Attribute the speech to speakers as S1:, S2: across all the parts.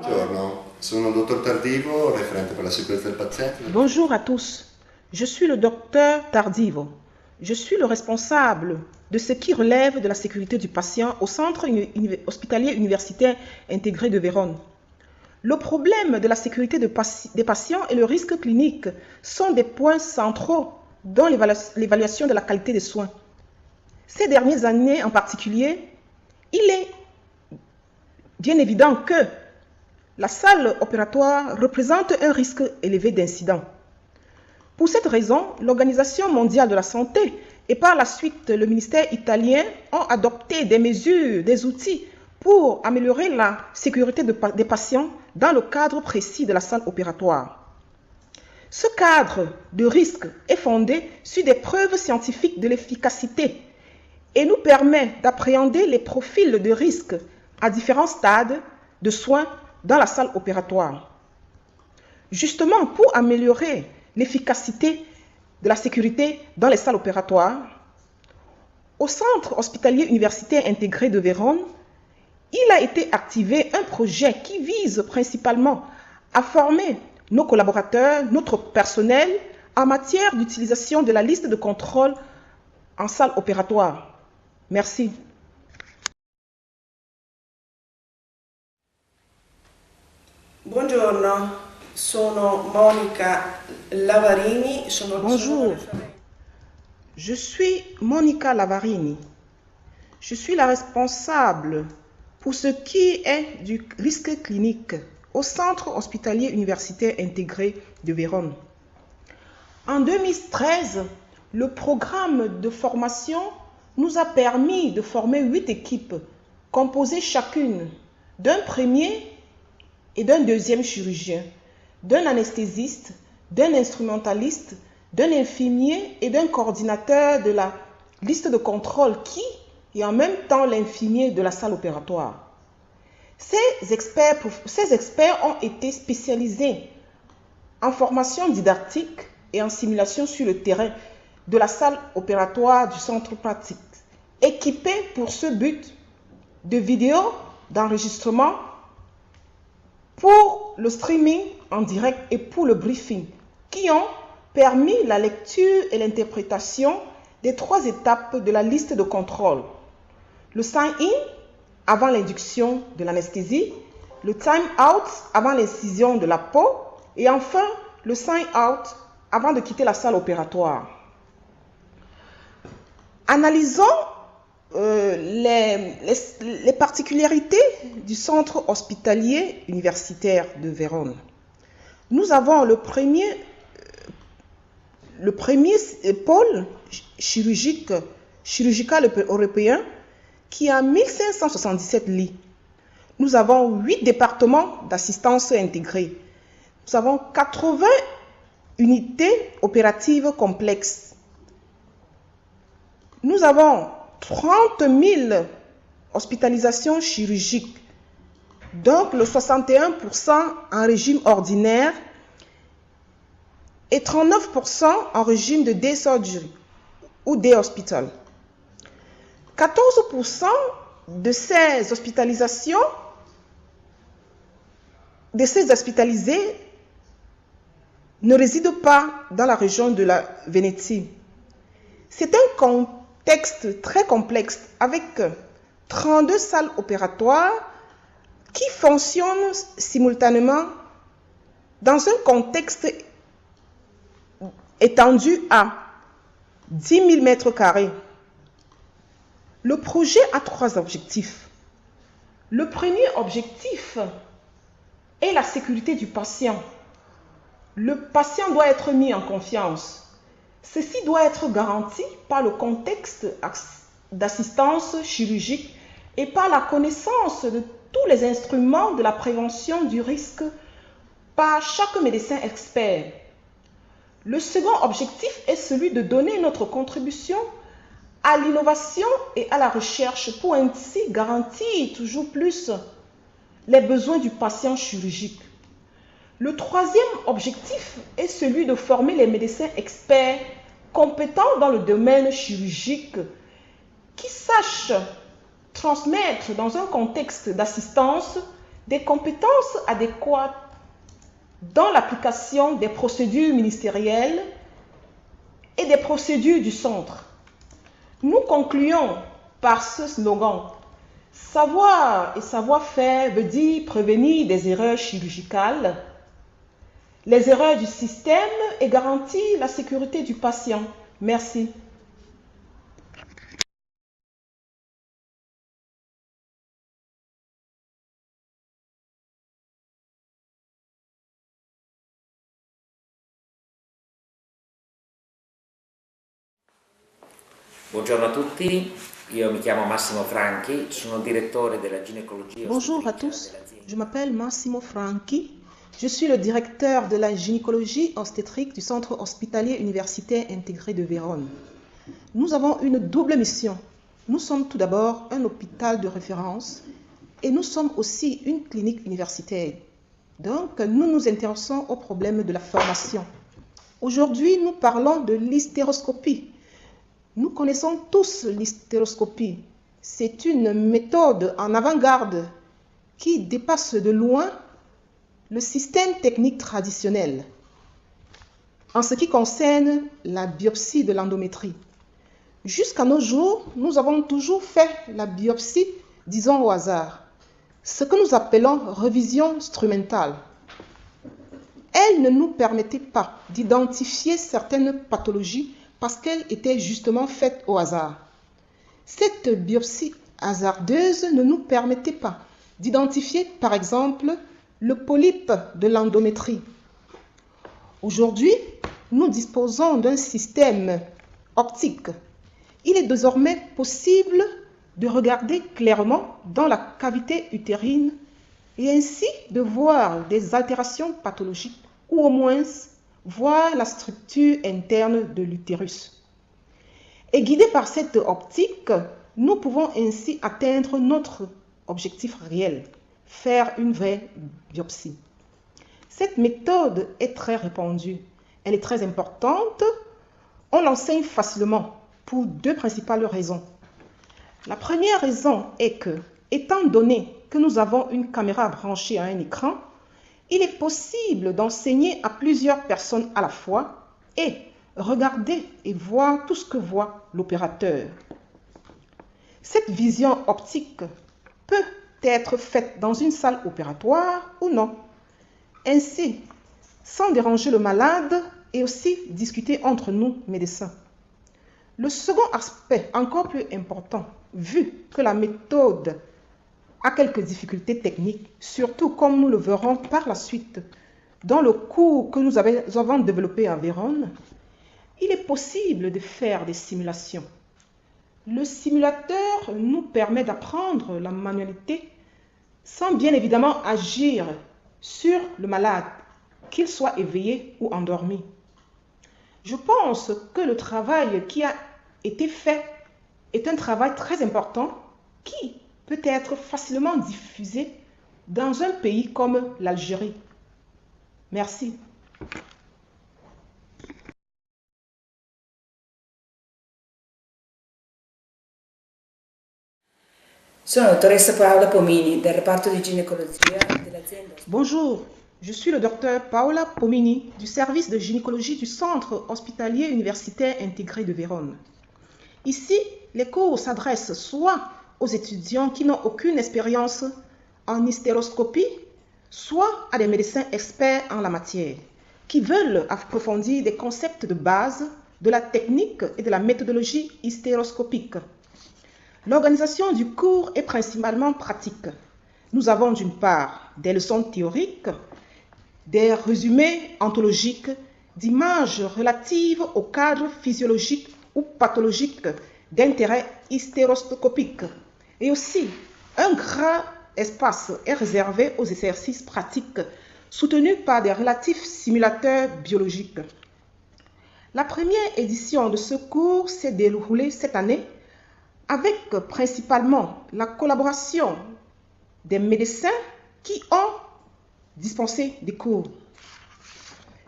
S1: Buongiorno, sono il dottor Tardivo, referente per la sicurezza del paziente.
S2: Bonjour à tous, je suis le docteur Tardivo. Je suis le responsable de ce qui relève de la sécurité du patient au centre hospitalier universitaire intégré de Vérone. Le problème de la sécurité des patients et le risque clinique sont des points centraux dans l'évaluation de la qualité des soins. Ces dernières années en particulier, il est bien évident que la salle opératoire représente un risque élevé d'incidents. Pour cette raison, l'Organisation mondiale de la santé et par la suite le ministère italien ont adopté des mesures, des outils pour améliorer la sécurité des patients dans le cadre précis de la salle opératoire. Ce cadre de risque est fondé sur des preuves scientifiques de l'efficacité et nous permet d'appréhender les profils de risque à différents stades de soins dans la salle opératoire. Justement, pour améliorer l'efficacité de la sécurité dans les salles opératoires, au Centre hospitalier universitaire intégré de Vérone, il a été activé un projet qui vise principalement à former nos collaborateurs, notre personnel, en matière d'utilisation de la liste de contrôle en salle opératoire. Merci.
S3: Buongiorno, sono Monica Lavarini.
S2: Bonjour, je suis Monica Lavarini. Je suis la responsable pour ce qui est du risque clinique au Centre hospitalier universitaire intégré de Vérone. En 2013, le programme de formation nous a permis de former 8 équipes composées chacune d'un premier et d'un deuxième chirurgien, d'un anesthésiste, d'un instrumentaliste, d'un infirmier et d'un coordinateur de la liste de contrôle qui est en même temps l'infirmier de la salle opératoire. Ces experts ont été spécialisés en formation didactique et en simulation sur le terrain de la salle opératoire du centre pratique, équipés pour ce but de vidéos d'enregistrement pour le streaming en direct et pour le briefing, qui ont permis la lecture et l'interprétation des 3 étapes de la liste de contrôle. Le sign-in avant l'induction de l'anesthésie, le time-out avant l'incision de la peau et enfin le sign-out avant de quitter la salle opératoire. Analysons les particularités du centre hospitalier universitaire de Vérone. Nous avons le premier pôle chirurgical européen qui a 1577 lits. Nous avons 8 départements d'assistance intégrée. Nous avons 80 unités opératives complexes. Nous avons 30 000 hospitalisations chirurgiques, donc le 61% en régime ordinaire et 39% en régime de day surgery ou day hospital. 14% de ces hospitalisations, de ces hospitalisés ne résident pas dans la région de la Vénétie. C'est un contexte très complexe avec 32 salles opératoires qui fonctionnent simultanément dans un contexte étendu à 10 000 mètres carrés. Le projet a 3 objectifs. Le premier objectif est la sécurité du patient. Le patient doit être mis en confiance. Ceci doit être garanti par le contexte d'assistance chirurgique et par la connaissance de tous les instruments de la prévention du risque par chaque médecin expert. Le second objectif est celui de donner notre contribution à l'innovation et à la recherche pour ainsi garantir toujours plus les besoins du patient chirurgique. Le troisième objectif est celui de former les médecins experts compétents dans le domaine chirurgique qui sachent transmettre dans un contexte d'assistance des compétences adéquates dans l'application des procédures ministérielles et des procédures du centre. Nous concluons par ce slogan: savoir et savoir-faire veut dire prévenir des erreurs chirurgicales, les erreurs du système et garantir la sécurité du patient. Merci.
S4: Buongiorno a tutti, io mi chiamo Massimo Franchi, sono direttore della ginecologia.
S2: Bonjour à tous, je m'appelle Massimo Franchi, je suis le directeur de la gynécologie obstétrique du centre hospitalier universitaire intégré de Vérone. Nous avons une double mission. Nous sommes tout d'abord un hôpital de référence et nous sommes aussi une clinique universitaire. Donc, nous nous intéressons au problème de la formation. Aujourd'hui, nous parlons de l'hystéroscopie. Nous connaissons tous l'hystéroscopie. C'est une méthode en avant-garde qui dépasse de loin le système technique traditionnel en ce qui concerne la biopsie de l'endométrie. Jusqu'à nos jours, nous avons toujours fait la biopsie, disons au hasard, ce que nous appelons révision instrumentale. Elle ne nous permettait pas d'identifier certaines pathologies parce qu'elle était justement faite au hasard. Cette biopsie hasardeuse ne nous permettait pas d'identifier, par exemple, le polype de l'endométrie. Aujourd'hui, nous disposons d'un système optique. Il est désormais possible de regarder clairement dans la cavité utérine et ainsi de voir des altérations pathologiques ou au moins voir la structure interne de l'utérus. Et guidés par cette optique, nous pouvons ainsi atteindre notre objectif réel, faire une vraie biopsie. Cette méthode est très répandue, elle est très importante, on l'enseigne facilement pour deux principales raisons. La première raison est que, étant donné que nous avons une caméra branchée à un écran, il est possible d'enseigner à plusieurs personnes à la fois et regarder et voir tout ce que voit l'opérateur. Cette vision optique peut être faite dans une salle opératoire ou non. Ainsi, sans déranger le malade et aussi discuter entre nous, médecins. Le second aspect, encore plus important, vu que la méthode a quelques difficultés techniques, surtout comme nous le verrons par la suite dans le cours que nous avons développé à Vérone, il est possible de faire des simulations. Le simulateur nous permet d'apprendre la manualité sans bien évidemment agir sur le malade, qu'il soit éveillé ou endormi. Je pense que le travail qui a été fait est un travail très important qui peut être facilement diffusé dans un pays comme l'Algérie. Merci.
S5: Sono dottoressa Paola Pomini del reparto di ginecologia dell'azienda.
S2: Bonjour, je suis le docteur Paola Pomini du service de gynécologie du centre hospitalier universitaire intégré de Vérone. Ici, les cours s'adressent soit aux étudiants qui n'ont aucune expérience en hystéroscopie, soit à des médecins experts en la matière, qui veulent approfondir des concepts de base de la technique et de la méthodologie hystéroscopique. L'organisation du cours est principalement pratique. Nous avons d'une part des leçons théoriques, des résumés ontologiques, d'images relatives au cadre physiologique ou pathologique d'intérêt hystéroscopique. Et aussi, un grand espace est réservé aux exercices pratiques soutenus par des relatifs simulateurs biologiques. La première édition de ce cours s'est déroulée cette année avec principalement la collaboration des médecins qui ont dispensé des cours.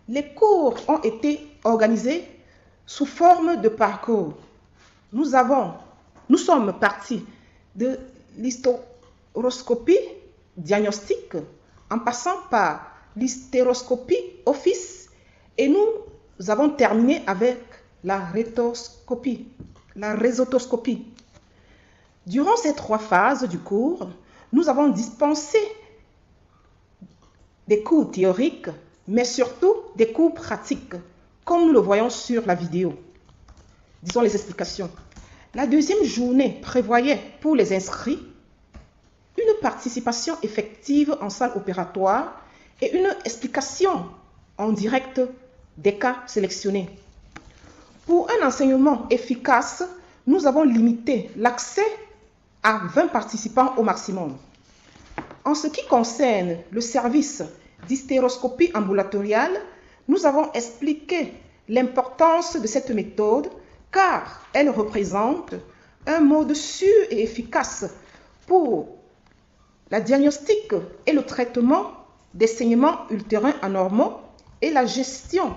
S2: Les cours ont été organisés sous forme de parcours. Nous sommes partis de l'hystéroscopie diagnostic en passant par l'hystéroscopie office et nous avons terminé avec la résotoscopie. Durant ces 3 phases du cours, nous avons dispensé des cours théoriques, mais surtout des cours pratiques, comme nous le voyons sur la vidéo. Disons les explications. La deuxième journée prévoyait pour les inscrits une participation effective en salle opératoire et une explication en direct des cas sélectionnés. Pour un enseignement efficace, nous avons limité l'accès à 20 participants au maximum. En ce qui concerne le service d'hystéroscopie ambulatoriale, nous avons expliqué l'importance de cette méthode car elle représente un mode sûr et efficace pour la diagnostic et le traitement des saignements utérins anormaux et la gestion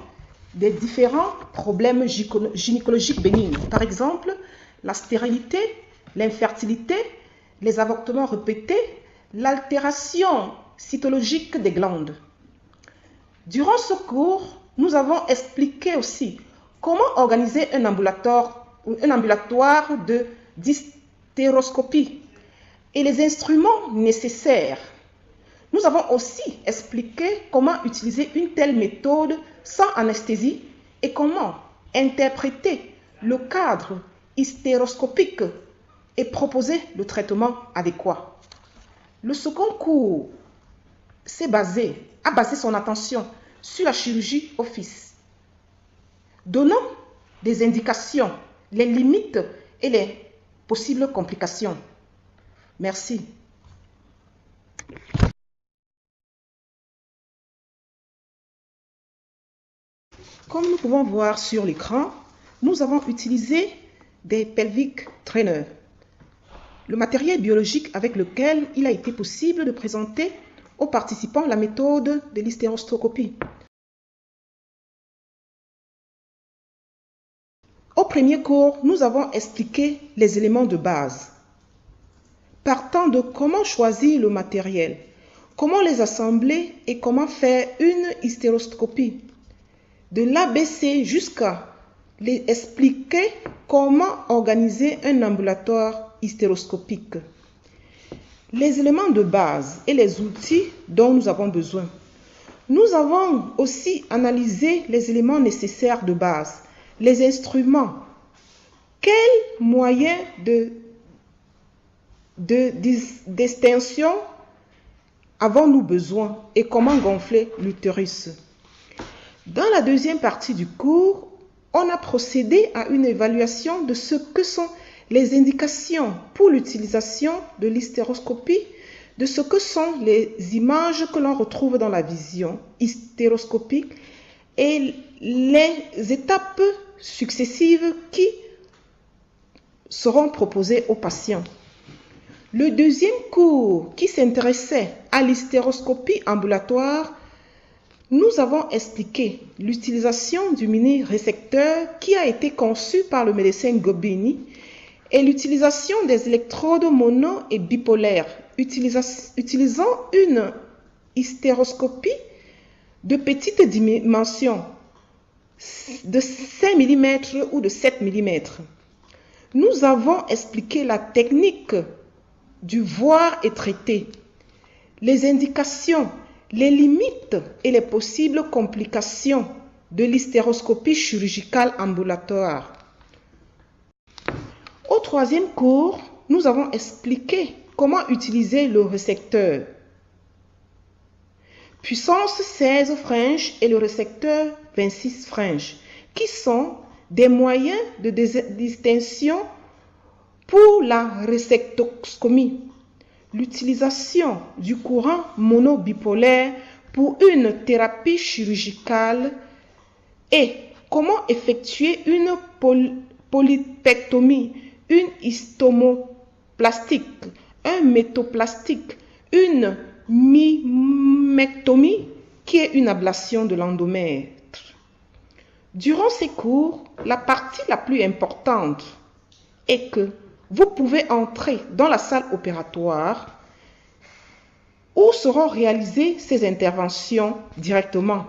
S2: des différents problèmes gynécologiques bénignes. Par exemple, la stérilité, l'infertilité, les avortements répétés, l'altération cytologique des glandes. Durant ce cours, nous avons expliqué aussi comment organiser un ambulatoire d'hystéroscopie et les instruments nécessaires. Nous avons aussi expliqué comment utiliser une telle méthode sans anesthésie et comment interpréter le cadre hystéroscopique et proposer le traitement adéquat. Le second cours a basé son attention sur la chirurgie office, donnant des indications, les limites et les possibles complications. Merci. Comme nous pouvons voir sur l'écran, nous avons utilisé des pelvic trainers, le matériel biologique avec lequel il a été possible de présenter aux participants la méthode de l'hystéroscopie. Au premier cours, nous avons expliqué les éléments de base, partant de comment choisir le matériel, comment les assembler et comment faire une hystéroscopie. De l'ABC jusqu'à les expliquer comment organiser un ambulatoire hystéroscopique. Les éléments de base et les outils dont nous avons besoin. Nous avons aussi analysé les éléments nécessaires de base, les instruments. Quels moyens d'extension avons-nous besoin et comment gonfler l'utérus? Dans la deuxième partie du cours, on a procédé à une évaluation de ce que sont les indications pour l'utilisation de l'hystéroscopie, de ce que sont les images que l'on retrouve dans la vision hystéroscopique et les étapes successives qui seront proposées aux patients. Le deuxième cours qui s'intéressait à l'hystéroscopie ambulatoire, nous avons expliqué l'utilisation du mini-récepteur qui a été conçu par le médecin Gobini et l'utilisation des électrodes mono et bipolaires, utilisant une hystéroscopie de petite dimension, de 5 mm ou de 7 mm. Nous avons expliqué la technique du voir et traiter, les indications, les limites et les possibles complications de l'hystéroscopie chirurgicale ambulatoire. Au troisième cours, nous avons expliqué comment utiliser le récepteur. Puissance 16 French et le récepteur 26 French, qui sont des moyens de distinction pour la réceptoscomie. L'utilisation du courant monobipolaire pour une thérapie chirurgicale et comment effectuer une polypectomie, une hystomoplastique, un métoplastique, une mymectomie qui est une ablation de l'endomètre. Durant ces cours, la partie la plus importante est que vous pouvez entrer dans la salle opératoire Où seront réalisées ces interventions directement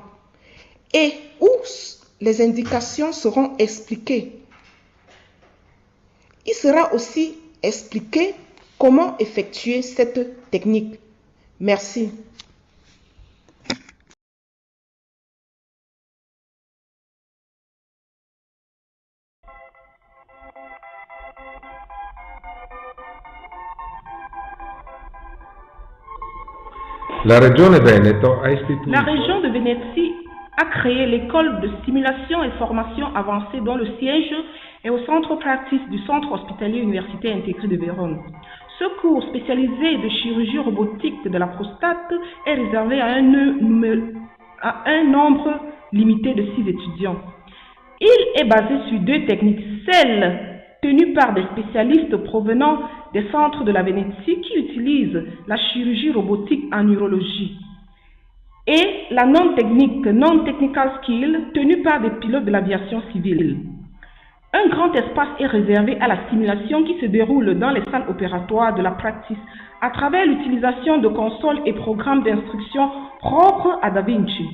S2: et où les indications seront expliquées. Il sera aussi expliqué comment effectuer cette technique. Merci.
S6: La Regione Veneto a istituito.
S2: La région de Vénétie a créé l'école de stimulation et formation avancée dont le siège est au centre pratique du Centre hospitalier universitaire intégré de Vérone. Ce cours spécialisé de chirurgie robotique de la prostate est réservé à un nombre limité de 6 étudiants. Il est basé sur 2 techniques, celle tenue par des spécialistes provenant des centres de la Vénétie qui utilisent la chirurgie robotique en urologie, et la non-technique, non-technical skill, tenue par des pilotes de l'aviation civile. Un grand espace est réservé à la stimulation qui se déroule dans les salles opératoires de la pratique à travers l'utilisation de consoles et programmes d'instruction propres à Da Vinci.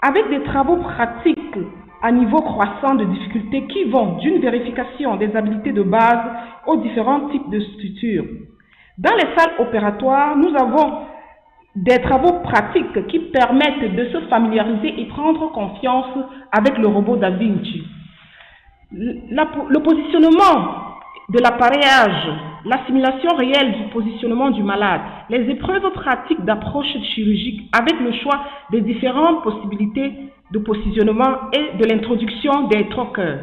S2: Avec des travaux pratiques à niveau croissant de difficulté qui vont d'une vérification des habiletés de base aux différents types de structures. Dans les salles opératoires, nous avons des travaux pratiques qui permettent de se familiariser et prendre confiance avec le robot Da Vinci. Le positionnement de l'appareillage, la simulation réelle du positionnement du malade, les épreuves pratiques d'approche chirurgique avec le choix des différentes possibilités de positionnement et de l'introduction des troqueurs.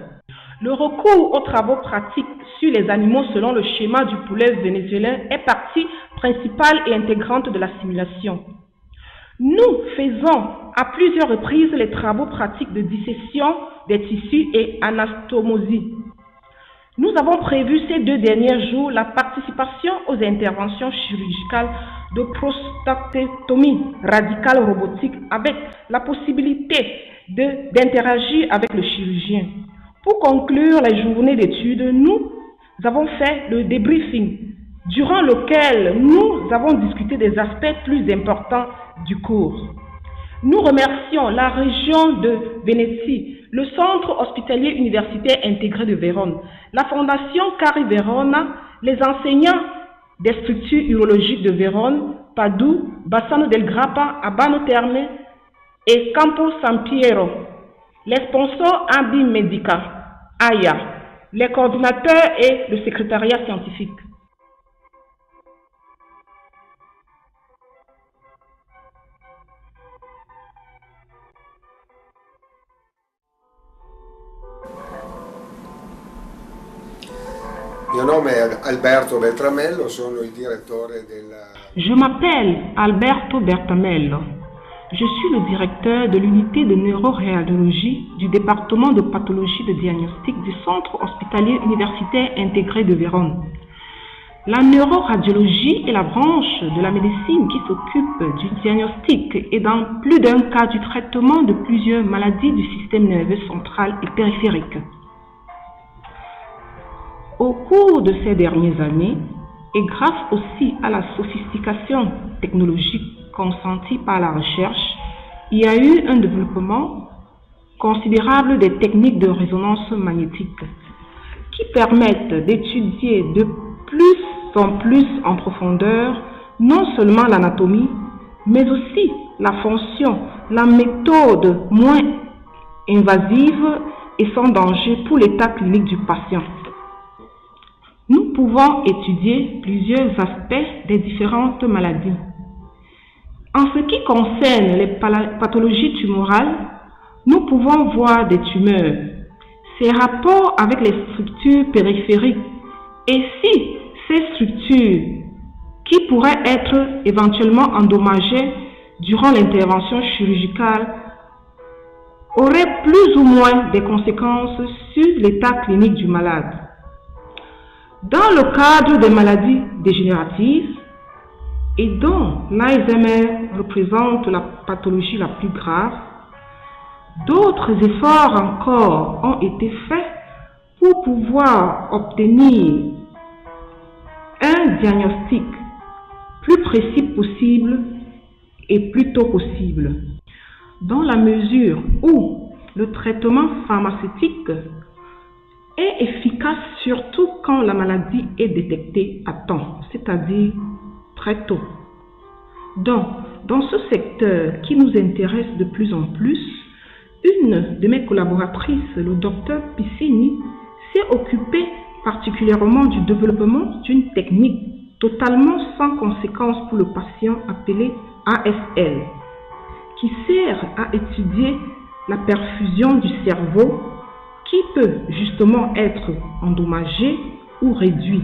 S2: Le recours aux travaux pratiques sur les animaux selon le schéma du poulet vénézuélien est partie principale et intégrante de la simulation. Nous faisons à plusieurs reprises les travaux pratiques de dissection des tissus et anastomosie. Nous avons prévu ces 2 derniers jours la participation aux interventions chirurgicales de prostatectomie radicale robotique avec la possibilité d'interagir avec le chirurgien. Pour conclure les journées d'études, nous avons fait le débriefing, durant lequel nous avons discuté des aspects plus importants du cours. Nous remercions la région de Vénétie, le Centre hospitalier universitaire intégré de Vérone, la Fondation Cari Verona, les enseignants des structures urologiques de Vérone, Padoue, Bassano del Grappa, Abano Terme et Campo San Piero, les sponsors Ambi Medica, AIA, les coordinateurs et le secrétariat scientifique.
S7: Mio nome è Alberto Bertramello, sono il direttore della...
S2: Je m'appelle Alberto Bertramello. Je suis le directeur de l'unité de neuroradiologie du département de pathologie de diagnostic du Centre hospitalier universitaire intégré de Vérone. La neuroradiologie est la branche de la médecine qui s'occupe du diagnostic et dans plus d'un cas du traitement de plusieurs maladies du système nerveux central et périphérique. Au cours de ces dernières années, et grâce aussi à la sophistication technologique consentie par la recherche, il y a eu un développement considérable des techniques de résonance magnétique qui permettent d'étudier de plus en plus en profondeur non seulement l'anatomie, mais aussi la fonction, la méthode moins invasive et sans danger pour l'état clinique du patient. Nous pouvons étudier plusieurs aspects des différentes maladies. En ce qui concerne les pathologies tumorales, nous pouvons voir des tumeurs, ces rapports avec les structures périphériques et si ces structures qui pourraient être éventuellement endommagées durant l'intervention chirurgicale auraient plus ou moins des conséquences sur l'état clinique du malade. Dans le cadre des maladies dégénératives, et dont l'Alzheimer représente la pathologie la plus grave, d'autres efforts encore ont été faits pour pouvoir obtenir un diagnostic plus plus précis possible et plus tôt possible, dans la mesure où le traitement pharmaceutique est efficace surtout quand la maladie est détectée à temps, c'est-à-dire très tôt. Donc, dans ce secteur qui nous intéresse de plus en plus, une de mes collaboratrices, le docteur Piscini, s'est occupée particulièrement du développement d'une technique totalement sans conséquence pour le patient appelée ASL, qui sert à étudier la perfusion du cerveau qui peut justement être endommagé ou réduit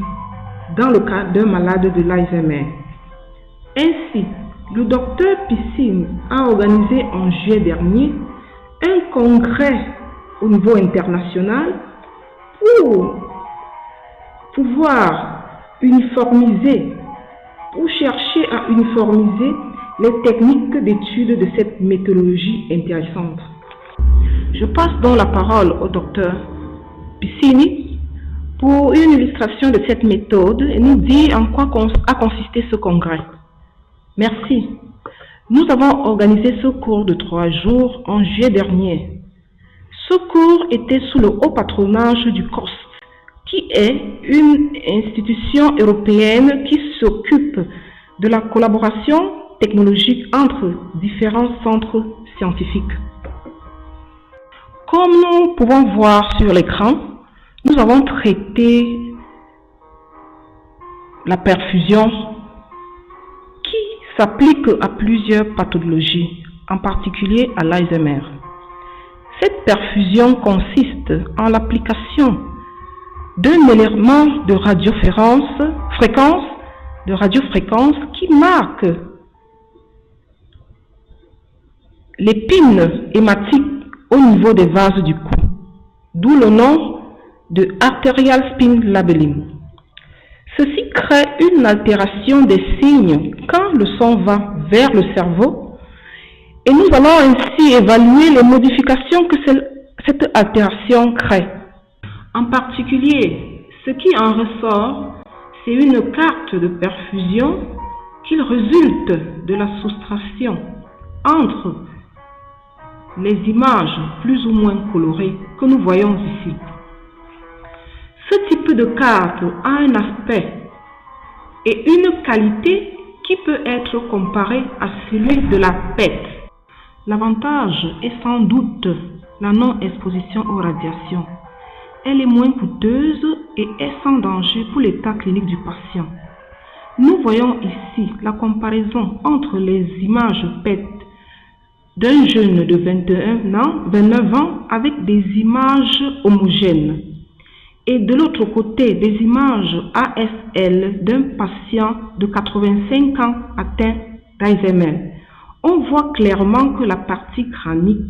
S2: dans le cas d'un malade de l'Alzheimer. Ainsi, le docteur Piscine a organisé en juillet dernier un congrès au niveau international pour pouvoir uniformiser, pour chercher à uniformiser les techniques d'étude de cette méthodologie intéressante. Je passe donc la parole au docteur Piscini pour une illustration de cette méthode et nous dire en quoi a consisté ce congrès. Merci. Nous avons organisé ce cours de 3 jours en juillet dernier. Ce cours était sous le haut patronage du COST, qui est une institution européenne qui s'occupe de la collaboration technologique entre différents centres scientifiques. Comme nous pouvons voir sur l'écran, nous avons traité la perfusion qui s'applique à plusieurs pathologies, en particulier à l'Alzheimer. Cette perfusion consiste en l'application d'un élément de radiofréquence qui marque l'épine hématique au niveau des vases du cou, d'où le nom de arterial spin labeling. Ceci crée une altération des signes quand le sang va vers le cerveau et nous allons ainsi évaluer les modifications que cette altération crée. En particulier, ce qui en ressort, c'est une carte de perfusion qui résulte de la soustraction entre les images plus ou moins colorées que nous voyons ici. Ce type de carte a un aspect et une qualité qui peut être comparé à celui de la PET. L'avantage est sans doute la non-exposition aux radiations. Elle est moins coûteuse et est sans danger pour l'état clinique du patient. Nous voyons ici la comparaison entre les images PET d'un jeune de 29 ans avec des images homogènes et de l'autre côté des images ASL d'un patient de 85 ans atteint d'Alzheimer. On voit clairement que la partie crânique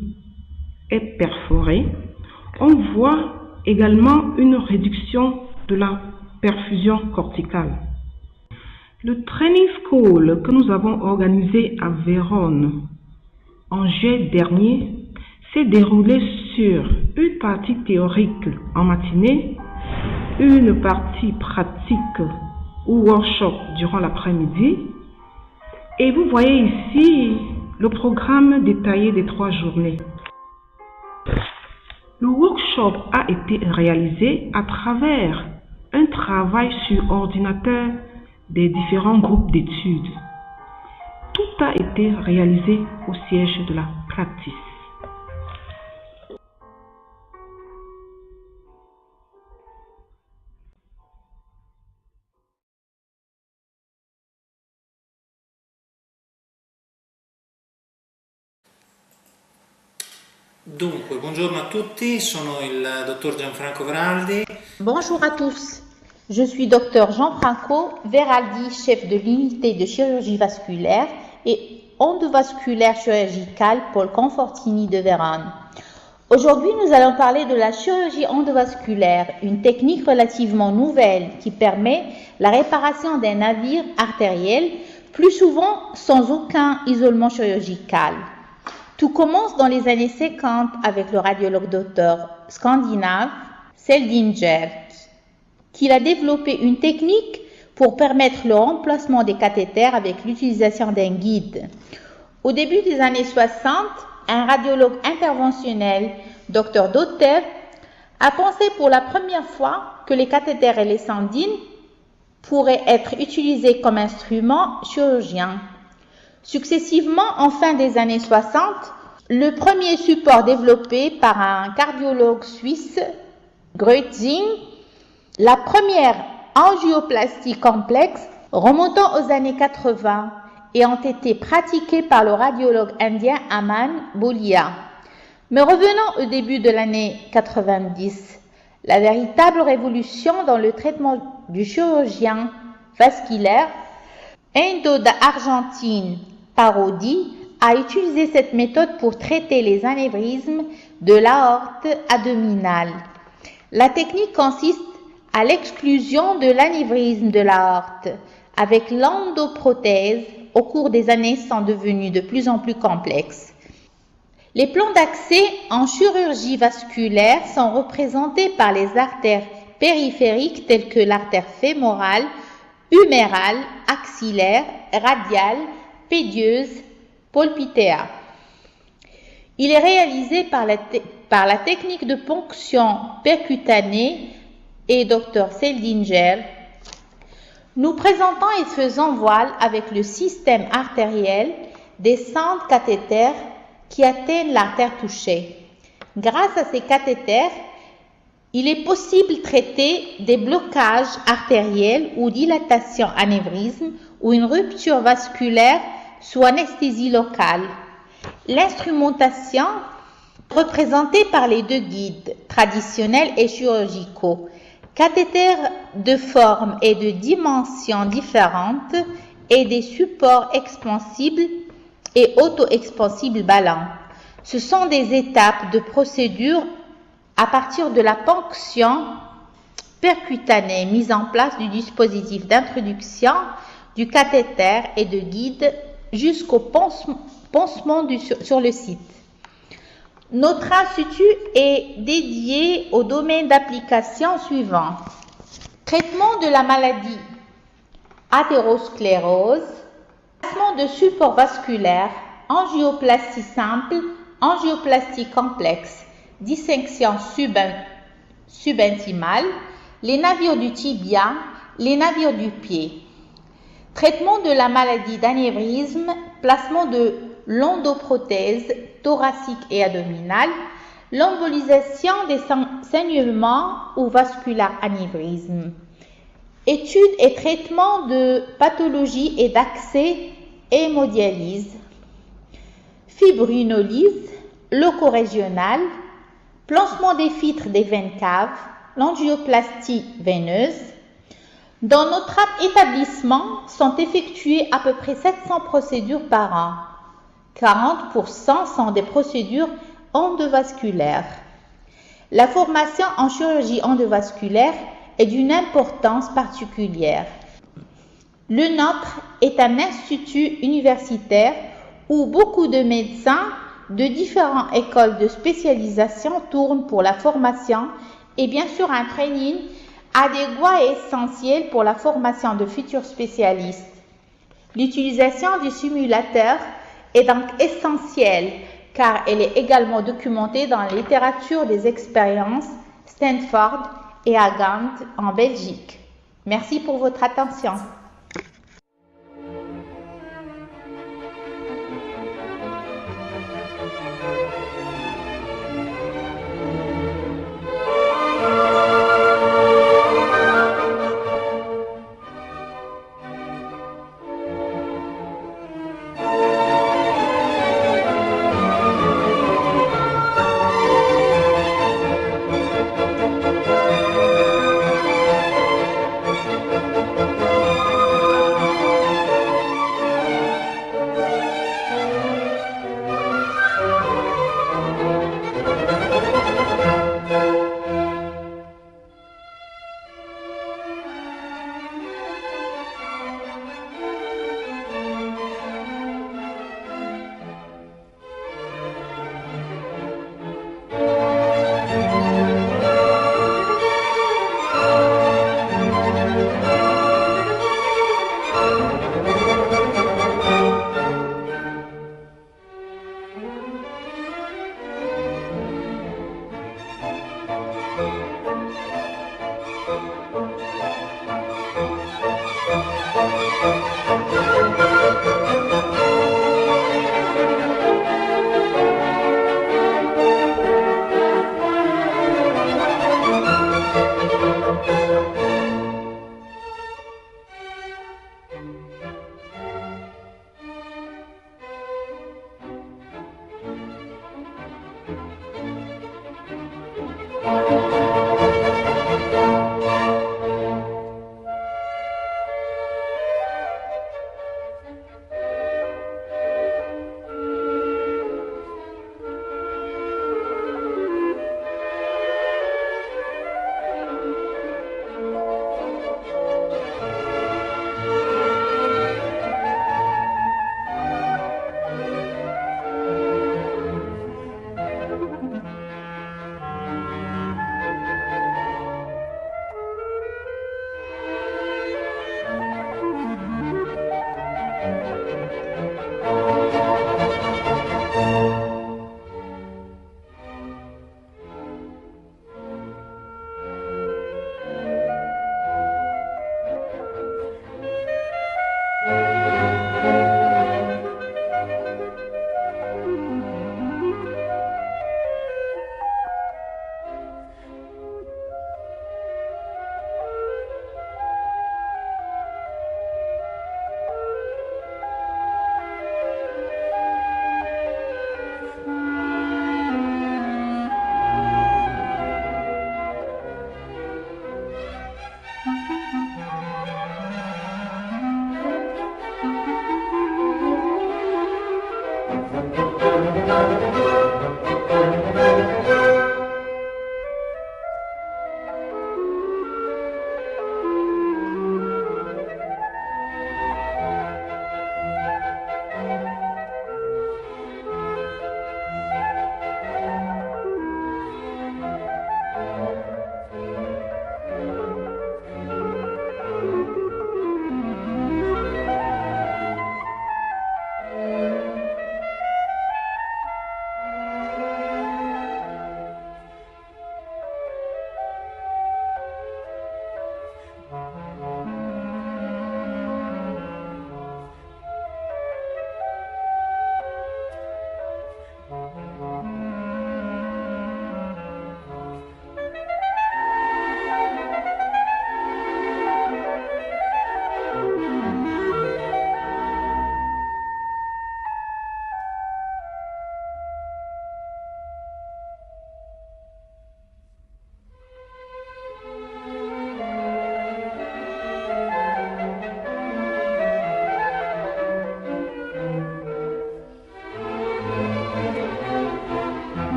S2: est perforée. On voit également une réduction de la perfusion corticale. Le training school que nous avons organisé à Vérone en juillet dernier s'est déroulé sur une partie théorique en matinée, une partie pratique ou workshop durant l'après-midi. Et vous voyez ici le programme détaillé des 3 journées. Le workshop a été réalisé à travers un travail sur ordinateur des différents groupes d'études. Tout a été réalisé au siège de la practice.
S8: Dunque, buongiorno a tutti, sono il dottor Gianfranco Veraldi.
S9: Bonjour à tous, je suis docteur Gianfranco Veraldi, chef de l'unité de chirurgie vasculaire et endovasculaire chirurgicale Paul Confortini de Vérone. Aujourd'hui, nous allons parler de la chirurgie endovasculaire, une technique relativement nouvelle qui permet la réparation d'un navire artériel, plus souvent sans aucun isolement chirurgical. Tout commence dans les années 50 avec le radiologue docteur scandinave Seldinger, qui a développé une technique pour permettre le remplacement des cathéters avec l'utilisation d'un guide. Au début des années 60, un radiologue interventionnel, Dr Dotter, a pensé pour la première fois que les cathéters et les sondes pourraient être utilisés comme instruments chirurgiens. Successivement, en fin des années 60, le premier support développé par un cardiologue suisse, Grötzing, la première angioplastie complexe remontant aux années 80 et ont été pratiquées par le radiologue indien Aman Bolia. Mais revenons au début de l'année 90. La véritable révolution dans le traitement du chirurgien vasculaire, Endo da Argentine Parodi a utilisé cette méthode pour traiter les anévrismes de l'aorte abdominale. La technique consiste à l'exclusion de l'anévrisme de l'aorte avec l'endoprothèse. Au cours des années sont devenus de plus en plus complexes. Les plans d'accès en chirurgie vasculaire sont représentés par les artères périphériques telles que l'artère fémorale, humérale, axillaire, radiale, pédieuse, polpitea. Il est réalisé par la technique de ponction percutanée et Dr Seldinger. Nous présentons et faisons voile avec le système artériel des sondes cathéters qui atteignent l'artère touchée. Grâce à ces cathéters, il est possible de traiter des blocages artériels ou dilatation anévrisme ou une rupture vasculaire sous anesthésie locale. L'instrumentation représentée par les deux guides traditionnels et chirurgicaux, cathéters de forme et de dimensions différentes et des supports expansibles et auto-expansibles ballants. Ce sont des étapes de procédure à partir de la ponction percutanée mise en place du dispositif d'introduction du cathéter et de guide jusqu'au pansement sur le site. Notre institut est dédié au domaine d'application suivant. Traitement de la maladie athérosclérose, traitement de support vasculaire, angioplastie simple, angioplastie complexe, dissection subintimale, les navires du tibia, les navires du pied. Traitement de la maladie d'anévrisme, placement de l'endoprothèse thoracique et abdominale, l'embolisation des saignements ou vasculaire anévrisme. Études et traitement de pathologie et d'accès hémodialyse, fibrinolyse, locorégionale, pansement des filtres des veines caves, l'angioplastie veineuse. Dans notre établissement sont effectuées à peu près 700 procédures par an. 40% sont des procédures endovasculaires. La formation en chirurgie endovasculaire est d'une importance particulière. Le nôtre est un institut universitaire où beaucoup de médecins de différentes écoles de spécialisation tournent pour la formation et bien sûr un training adéquat et essentiel pour la formation de futurs spécialistes. L'utilisation du simulateur est donc essentielle car elle est également documentée dans la littérature des expériences Stanford et à Gand en Belgique. Merci pour votre attention.
S10: Thank you.